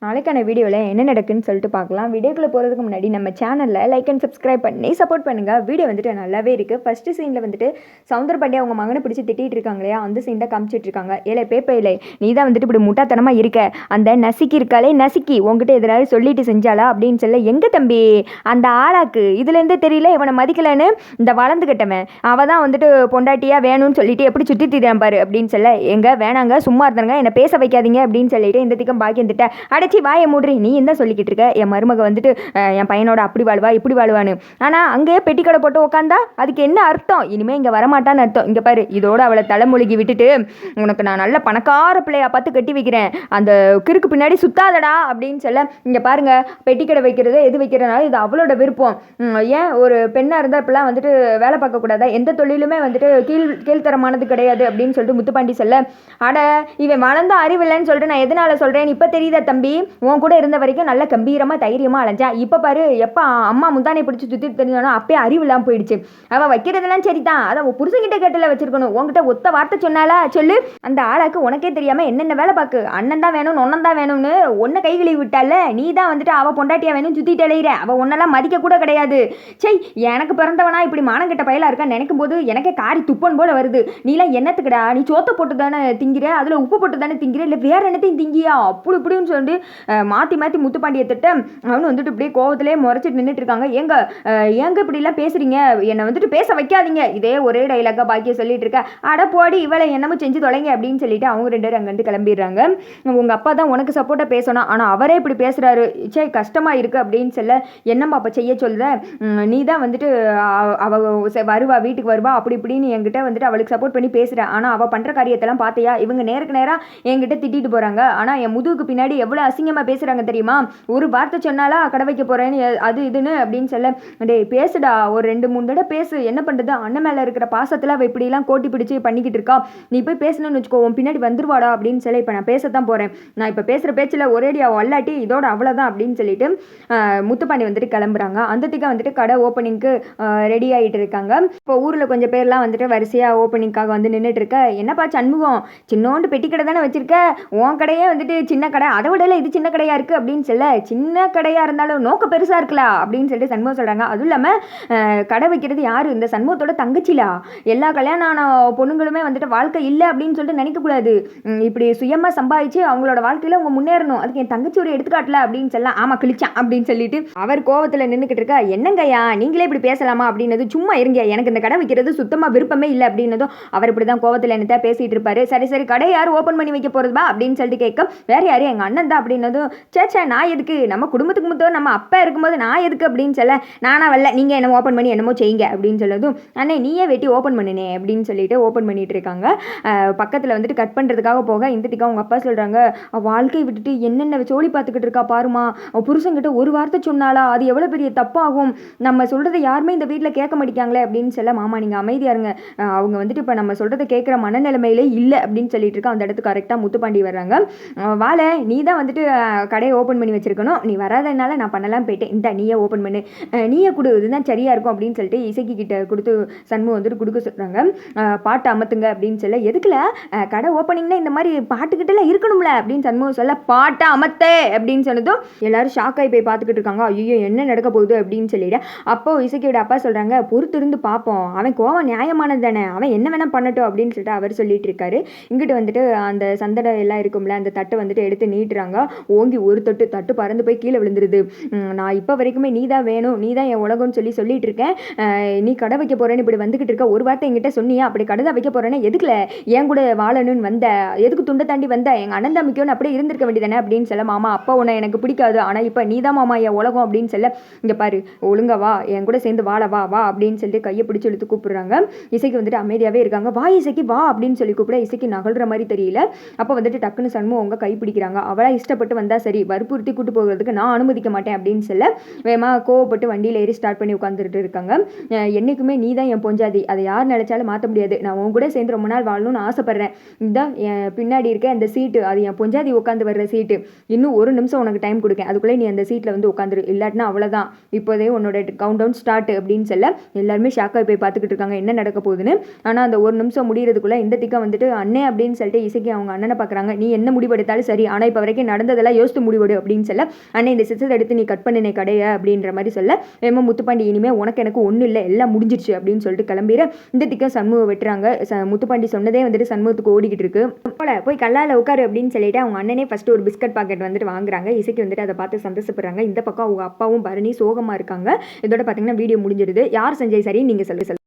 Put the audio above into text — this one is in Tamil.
நாளைக்கான வீடியோவில் என்ன நடக்குன்னு சொல்லிட்டு பார்க்கலாம். வீடியோக்குள்ளே போகிறதுக்கு முன்னாடி நம்ம சேனலில் லைக் அண்ட் சப்ஸ்கிரைப் பண்ணி சப்போர்ட் பண்ணுங்கள். வீடியோ வந்துட்டு நல்லாவே இருக்குது. ஃபஸ்ட்டு சீனில் வந்துட்டு சவுந்தர பாண்டியா அவங்க மகனை பிடிச்சி திட்டிகிட்டு இருக்காங்க இல்லையா, அந்த சீன் தான் காமிச்சிட்டு இருக்காங்க. ஏழை பேப்பையிலே நீ தான் வந்துட்டு இப்படி முட்டாத்தனமாக இருக்க, அந்த நசுக்கி இருக்காளே நசுக்கி உங்ககிட்ட எதனால சொல்லிட்டு செஞ்சாலா அப்படின்னு சொல்ல, எங்கே தம்பி அந்த ஆளாக்கு இதுலேருந்தே தெரியல இவனை மதிக்கலன்னு இந்த வளர்ந்துக்கிட்டவன் அவள் தான் வந்துட்டு பொண்டாட்டியாக வேணும்னு சொல்லிட்டு எப்படி சுற்றி தீரான் பாரு அப்படின்னு சொல்ல, எங்கே வேணாங்க சும்மா இருந்தாங்க என்னை பேச வைக்காதீங்க அப்படின்னு சொல்லிட்டு இந்த திக்கம் பாக்கி வந்துட்ட அடைச்சி வாயை மூடுறி நீ என்ன சொல்லிக்கிட்டு இருக்க, என் மருமக வந்துட்டு என் பையனோட அப்படி வாழ்வா இப்படி வாழ்வான்னு. ஆனால் அங்கேயே பெட்டி கடை போட்டு உட்காந்தா அதுக்கு என்ன அர்த்தம், இனிமேல் இங்கே வரமாட்டான்னு அர்த்தம். இங்கே பாரு இதோட அவளை தலைமொழிகி விட்டுட்டு உனக்கு நான் நல்ல பணக்கார பிள்ளையா பார்த்து கட்டி வைக்கிறேன், அந்த கிறுக்கு பின்னாடி சுத்தாதடா அப்படின்னு சொல்ல, இங்கே பாருங்க பெட்டி கடை வைக்கிறது எது வைக்கிறதுனால இது அவளோட விருப்பம். ஏன் ஒரு பெண்ணாக இருந்தால் இப்பெல்லாம் வந்துட்டு வேலை பார்க்கக்கூடாதா, எந்த தொழிலுமே வந்துட்டு கீழ்த்தரமானது கிடையாது அப்படின்னு சொல்லிட்டு முத்துப்பாண்டி சொல்ல, அட இவன் வளர்ந்த அறிவில்லைன்னு சொல்லிட்டு நான் எதனால சொல்கிறேன் இப்போ தெரியுதா தம்பி, உன் கூட இருந்த வரைக்கும் நல்ல கம்பீரமாக தைரியமாக அலைஞ்சான், இப்போ பாரு எப்போ அம்மா முந்தானை பிடிச்சி சுற்றி தெரிஞ்சானோ அப்பயே அறிவில்லாமல் போயிடுச்சு. அவள் வைக்கிறதெல்லாம் சரி தான், அதை புருஷங்கிட்ட கேட்டில் வச்சிருக்கணும், உங்ககிட்ட ஒத்த வார்த்தை சொன்னாலா சொல்லு, அந்த ஆளாக்கு உனக்கே தெரியாமல் என்னென்ன வேலை பார்க்கு, அண்ணன் தான் வேணும் ஒன்னன் தான் வேணும்னு ஒன்றை கைகளை விட்டால, நீ தான் வந்துட்டு அவள் பொண்டாட்டியாக வேணும் சுற்றிட்டு அலையிற, அவள் ஒன்னெல்லாம் மதிக்க கூட கிடையாது. சரி எனக்கு பிறந்தவனா இப்படி மானங்கிட்ட பயலாக இருக்கான்னு நினைக்கும் போது எனக்கே காரி துப்பன் போல வருது. நீலாம் என்னத்துக்குடா, நீ சோத்தை போட்டு தானே திங்கிற, அதில் உப்பு போட்டு தானே திங்கிற, இல்லை வேற என்னத்தையும் திங்கியா அப்படி இப்படின்னு சொல்லிட்டு மாற்றி மாற்றி முத்துப்பாண்டியை திட்ட, அவனு வந்துட்டு இப்படியே கோவத்திலே முறைச்சிட்டு நின்றுட்டு இருக்காங்க. ஏங்க இப்படிலாம் பேசுறீங்க, என்னை வந்துட்டு பேச வைக்காதீங்க, இதே ஒரே டைலாக்காக பாக்கிய சொல்லிட்டு இருக்க, அட போடி இவளை என்னமோ செஞ்சு தொலைங்க அப்படின்னு சொல்லிட்டு அவங்க ரெண்டு பேரும் அங்கேருந்து கிளம்பிடுறாங்க. உங்கள் அப்பா தான் உனக்கு சப்போர்ட்டாக பேசணும், ஆனால் அவரே இப்படி பேசுகிறாரு, சே கஷ்டமாக இருக்குது அப்படின்னு சொல்ல, என்னம்மா அப்போ செய்ய சொல்கிற, நீ தான் வந்துட்டு அவள் வருவா வீட்டுக்கு வருவா அப்படி இப்படின்னு என்கிட்ட வந்துட்டு அவளுக்கு சப்போர்ட் பண்ணி பேசுகிறேன், ஆனால் அவள் பண்ணுற காரியத்தெல்லாம் பார்த்தியா, இவங்க நேருக்கு நேராக என்கிட்ட திட்டிட்டு போகிறாங்க, ஆனால் என் முதுகுக்கு பின்னாடி எவ்வளோ அசிங்கமாக பேசுகிறாங்க தெரியுமா, ஒரு வார்த்தை சொன்னாலா கடை வைக்க போகிறேன்னு அது இதுன்னு அப்படின்னு சொல்ல, டே பேசுடா ஒரு 2-3 தடவை பேசு, என்ன பண்ணுறது அண்ணன் மேலே இருக்கிற பாசத்தில் அவள் இப்படிலாம் கோட்டி பிடிச்சி பண்ணிக்கிட்டு இருக்கா, நீ போய் பேசணும்னு வச்சுக்கோ உன் பின்னாடி வந்துருவாடா அப்படின்னு சொல்லி, இப்போ நான் பேசத்தான் போகிறேன், நான் இப்போ பேசுகிற பேச்சில் ஒரேடி அவள் அல்லாட்டி இதோட அவ்வளோதான் அப்படின்னு சொல்லிட்டு முத்துப்பாண்டி வந்துட்டு கிளம்புறாங்க. அந்த திக்க வந்துட்டு கடை ஓப்பனிங்க்கு ரெடி ஆகிட்டு இருக்காங்க. இப்போ ஊரில் கொஞ்சம் பேர்லாம் வந்துட்டு வரிசையாக ஓப்பனிங்காக வந்து நின்றுட்டு இருக்க, என்னப்பா சண்முகம் சின்னோண்டு பெட்டி கடை தானே வச்சிருக்க, உன் கடையே வந்துட்டு சின்ன கடை, அதை விடல இது சின்ன கடையாக இருக்குது அப்படின்னு சொல்ல, சின்ன கடையாக இருந்தாலும் நோக்க பெருசாக இருக்கலாம் அப்படின்னு சொல்லிட்டு சண்முகம் சொல்கிறாங்க. அதுவும் இல்லாமல் கடை வைக்கிறது யார், இந்த சண்முகத்தோட தங்கச்சிலா, எல்லா கல்யாணம் ஆன பொண்ணுங்களுமே வந்துட்டு வாழ்க்கை இல்லை அப்படின்னு சொல்லிட்டு நினைக்கக்கூடாது, இப்படி சுயமாக சம்பாதிச்சு அவங்களோட வாழ்க்கையில் அவங்க முன்னேறணும், அதுக்கு என் தங்கச்சி ஒரு எடுத்துக்காட்டல அப்படின்னு சொல்ல, ஆமாம் கிழிச்சான் அப்படின்னு சொல்லிட்டு அவர் கோவத்தில் நின்றுக்கிட்டு இருக்கா, என்னங்கய்யா நீங்களே இப்படி பேசலாமா அப்படின்னது, சும்மா இருங்க எனக்கு இந்த கடை வைக்கிறது சுத்தமாக விருப்பமே இல்லை அப்படின்னதும் அவர் இப்படி தான் கோவத்தில் என்னத்தை பேசிகிட்டு இருப்பாரு. சரி சரி கடை யார் ஓப்பன் பண்ணி வைக்க போகிறதுபா அப்படின்னு சொல்லிட்டு கேட்க, வேறு யார் எங்கள் அண்ணன் தான் அப்படின்னதும், சேச்சா நான் எதுக்கு, நம்ம குடும்பத்துக்கு முத்தம் நம்ம அப்பா இருக்கும்போது நான் எதுக்கு அப்படின்னு சொல்ல, நானா வரல நீங்கள் என்ன ஓப்பன் பண்ணி என்னமோ செய்யுங்க அப்படின்னு சொல்லதும், அண்ணே நீயே வெட்டி ஓப்பன் பண்ணினே அப்படின்னு சொல்லிட்டு ஓப்பன் பண்ணிட்டு இருக்காங்க. பக்கத்தில் வந்துட்டு கட் பண்ணுறதுக்காக போக இந்த திக்கா அவங்க அப்பா சொல்கிறாங்க, வாழ்க்கையை விட்டுட்டு என்னென்ன சோழி பார்த்துக்கிட்டு இருக்கா பாருமா, புருஷங்கிட்ட ஒரு வார்த்தை சொன்னாலா அது எவ்வளோ பெரிய தப்பாகும், நம்ம சொல்கிறத யாருமே இந்த வீட்டில் கேட்க மாட்டேங்காங்களே அப்படின்னு சொல்ல, மாமா நீங்கள் அமைதியாக இருங்க, அவங்க வந்துட்டு இப்போ நம்ம சொல்கிறத கேட்குற மனநிலைமையிலே இல்லை அப்படின்னு சொல்லிட்டு இருக்கா. அந்த இடத்துக்கு கரெக்டாக முத்துப்பாண்டி வர்றாங்க. வாழை நீ தான் வந்துட்டு கடையை ஓப்பன் பண்ணி வச்சிருக்கணும், நீ வராதனால நான் பண்ணலாம் போயிட்டேன், இந்த நீயே ஓப்பன் பண்ணு, நீயே கொடு இதுதான் சரியாக இருக்கும் அப்படின்னு சொல்லிட்டு இசைக்கு கிட்ட கொடுத்து சண்முகம் வந்துட்டு கொடுக்க சொல்கிறாங்க. பாட்டு அமத்துங்க அப்படின்னு சொல்ல, எதுக்குல கடை ஓப்பனிங்னா இந்த மாதிரி பாட்டுக்கிட்டலாம் இருக்கணும்ல அப்படின்னு சண்முகம் சொல்ல, பாட்டை அமத்தே அப்படின்னு சொன்னதும் எல்லாரும் ஷாக் ஆகி போய் பார்த்துக்கிட்டு இருக்காங்க. ஐயோ என்ன நடக்க போகுது அப்படின்னு சொல்லிட்டு அப்போ இசைக்கியோட அப்பா சொல்கிறாங்க, பொறுத்து இருந்து பார்ப்போம், அவன் கோவம் நியாயமானது தானே, அவன் என்ன வேணால் பண்ணட்டும் அப்படின்னு சொல்லிட்டு அவர் சொல்லிட்டு இருக்காரு. இங்கிட்டு வந்துட்டு அந்த சந்தடை எல்லாம் இருக்கும்ல அந்த தட்டை வந்துட்டு எடுத்து நீட்டுறாங்க. ஓங்கி ஒரு தட்டு பறந்து போய் கீழே விழுந்துருது. நான் இப்போ வரைக்குமே நீ தான் வேணும் நீ தான் என் உலகம்னு சொல்லிட்டு இருக்கேன், நீ கடை வைக்க போகிறேன்னு இப்படி வந்துக்கிட்டு இருக்க, ஒரு வார்த்தை என்கிட்ட சொன்னியா அப்படி கடை தான் வைக்க போகிறேன்னு, எதுக்குல என் கூட வாழணும்னு வந்த, எதுக்கு துண்டை தாண்டி வந்த, எங்கள் அண்ணன் தம்பிக்கோன்னு அப்படியே இருந்திருக்க வேண்டியதானே அப்படின்னு சொல்ல, மாமா அப்பா உன்னை எனக்கு பிடிக்காது ஆனால் இப்போ நீ தான் மாமா என் உலகம் அப்படின்னு சொல்ல, இங்கே பாரு ஒழுங்கா வா என் கூட சேர்ந்து வாழ வா வா அப்படின்னு சொல்லிட்டு கையை பிடிச்சி எடுத்து கூப்பிடுறாங்க. இசைக்கு வந்துட்டு அமைதியாகவே இருக்காங்க. வா இசைக்கு வா அப்படின்னு சொல்லி கூப்பிட இசைக்கு நகல்ற மாதிரி தெரியல. அப்போ வந்துட்டு டக்குன்னு சண்முகம் அவங்க கை பிடிக்கிறாங்க. அவளா இஷ்டப்பட்டு வந்தா சரி, வற்புறுத்தி கூட்டு போகிறதுக்கு நான் அனுமதிக்க மாட்டேன் அப்படின்னு சொல்ல, வேமா கோவப்பட்டு வண்டியில் ஏறி ஸ்டார்ட் பண்ணி உட்காந்துட்டு இருக்காங்க. என்னைக்குமே நீ தான் என் பொஞ்சாதி, அதை யார் நினைச்சாலும் மாற்ற முடியாது, நான் உன் கூட சேர்ந்து ரொம்ப நாள் வாழணும்னு ஆசைப்படுறேன், இதுதான் என் பின்னாடி இருக்க அந்த சீட்டு, அது என் பொஞ்சாதி உட்காந்து வர்ற சீட்டு, இன்னும் 1 நிமிஷம் உனக்கு டைம் கொடுக்கேன், அதுக்குள்ளே நீ அந்த சீட்டில் வந்து உட்காந்துரு, இல்லாட்டினா அவ்வளோதான் இப்போதே உன்னோட கவுண்ட் டவுன் ஸ்டார்ட் அப்படின்னு சொல்ல, எல்லாருமே ஷாக்காக போய் பார்த்துக்கிட்டு இருக்காங்க என்ன நடக்க போகுதுன்னு. ஆனால் அந்த 1 நிமிஷம் முடிகிறதுக்குள்ளே இந்த திக்கம் வந்துட்டு அண்ணே அப்படின்னு சொல்லிட்டு இசைக்கு அவங்க அண்ணனை பார்க்குறாங்க. நீ என்ன முடிவெடுத்தாலும் சரி, ஆனால் இப்போ வரைக்கும் நடந்து நடந்ததெல்லாம் யோசித்து முடிவெடு அப்படின்னு சொல்ல, அண்ணே இந்த சிசர் எடுத்து நீ கட் பண்ணினே கடைய அப்படின்ற மாதிரி சொல்ல, முத்துப்பாண்டி இனிமேல் உனக்கு எனக்கு ஒன்றும் இல்லை எல்லாம் முடிஞ்சிருச்சு அப்படின்னு சொல்லிட்டு கிளம்பிட இந்த திக்கம் சண்முகம் வெட்டுறாங்க. முத்துப்பாண்டி சொன்னதே வந்துட்டு சண்முகத்துக்கு ஓடிக்கிட்டு இருக்கு. போய் கல்லால் உட்காரு அப்படின்னு சொல்லிட்டு அவங்க அண்ணனே ஃபர்ஸ்ட் ஒரு பிஸ்கட் பாக்கெட் வந்துட்டு வாங்குறாங்க. இசைக்கு வந்துட்டு அதை பார்த்து சந்தோஷப்படுறாங்க. இந்த பக்கம் அவங்க அப்பாவும் பரணி சோகமாக இருக்காங்க. இதோட பார்த்தீங்கன்னா வீடியோ முடிஞ்சிடுது. யார் செஞ்சது சரி நீங்கள் சொல்லுங்க.